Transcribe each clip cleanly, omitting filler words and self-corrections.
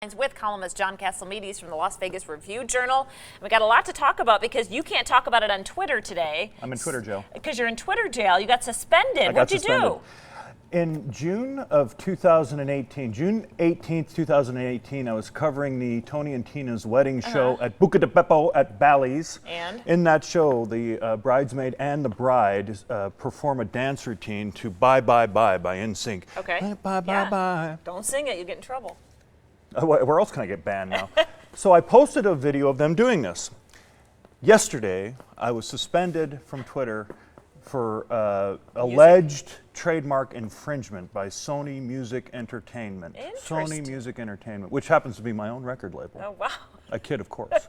Headlines with columnist John Katsilometes from the Las Vegas Review-Journal. We got a lot to talk about because you can't talk about it on Twitter today. I'm in Twitter jail. Because you're in Twitter jail. You got suspended. What'd you do? In June of 2018, June 18th, 2018, I was covering the Tony and Tina's wedding show at Buca de Beppo at Bally's. And? In that show, the bridesmaid and the bride perform a dance routine to Bye Bye Bye by NSYNC. Okay. Bye, bye, bye, bye. Don't sing it, you get in trouble. Where else can I get banned now? So I posted a video of them doing this. Yesterday, I was suspended from Twitter for alleged trademark infringement by Sony Music Entertainment. Sony Music Entertainment, which happens to be my own record label. Oh, wow. A kid, of course.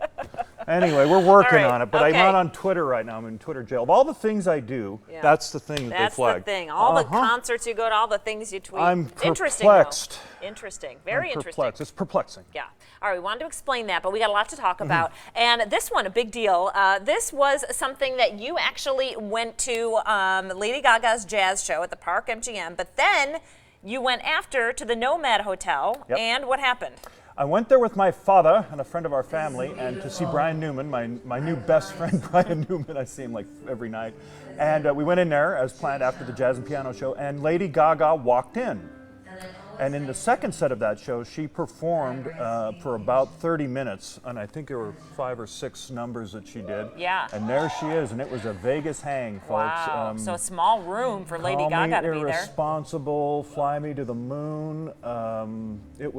Anyway, we're working on it, but okay. I'm not on Twitter right now. I'm in Twitter jail. Of all the things I do, that's the thing that they flag. That's the thing. All the concerts you go to, all the things you tweet. I'm Interesting, perplexed. Interesting. Very interesting. It's perplexing. Yeah. All right, we wanted to explain that, but we got a lot to talk about. And this one, a big deal. This was something that you actually went to Lady Gaga's jazz show at the Park MGM, but then you went after to the Nomad Hotel, and what happened? I went there with my father and a friend of our family and to see Brian Newman, my new best friend, Brian Newman. I see him like every night. And we went in there as planned after the jazz and piano show, and Lady Gaga walked in. And in the second set of that show, she performed for about 30 minutes, and I think there were 5 or 6 numbers that she did. Yeah. And there she is, and it was a Vegas hang, folks. Wow. So a small room for Lady Gaga to be there. Irresponsible, Fly Me to the Moon. It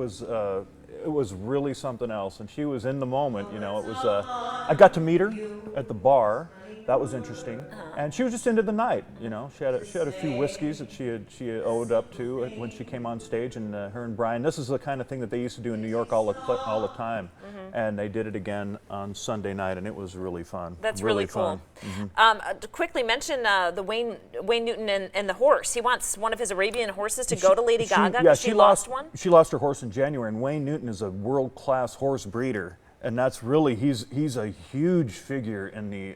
was really something else, and she was in the moment. You know, it was. I got to meet her at the bar. That was interesting, and she was just into the night. You know, she had a few whiskeys that she had owed up to when she came on stage, and her and Brian. This is the kind of thing that they used to do in New York all the time, and they did it again on Sunday night, and it was really fun. That's really cool. To quickly mention the Wayne Newton and the horse. He wants one of his Arabian horses to go to Lady Gaga. Yeah, she lost one. She lost her horse in January, and Wayne Newton is a world-class horse breeder. And that's really, he's a huge figure in the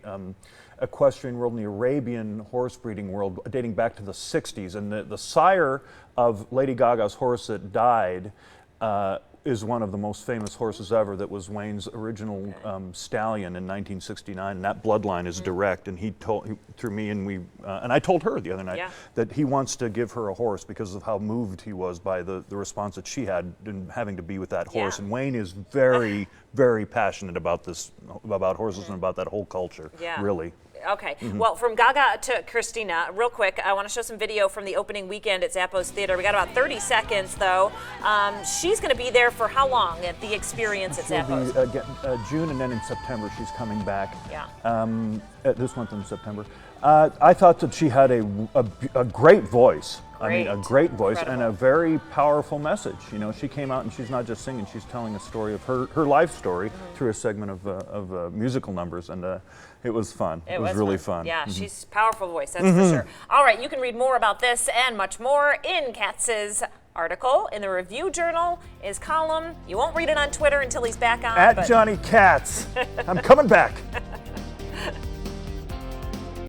equestrian world, in the Arabian horse breeding world, dating back to the 60s. And the sire of Lady Gaga's horse that died is one of the most famous horses ever. That was Wayne's original stallion in 1969. And that bloodline is direct. And he told, through me, and I told her the other night that he wants to give her a horse because of how moved he was by the response that she had in having to be with that horse. And Wayne is very, very passionate about about horses and about that whole culture, really. Okay, well, from Gaga to Christina, real quick, I want to show some video from the opening weekend at Zappos Theater. We got about 30 seconds, though. She's going to be there for how long at the experience at Zappos? June, and then in September she's coming back. Yeah. This month in September. I thought that she had a great voice. I mean, a great voice. Incredible. And a very powerful message. You know, she came out and she's not just singing; she's telling a story of her life story through a segment of musical numbers, and it was fun. It was really fun. Yeah, she's a powerful voice, that's for sure. All right, you can read more about this and much more in Katz's article in the Review-Journal, his column. You won't read it on Twitter until he's back on. At Johnny Katz. I'm coming back.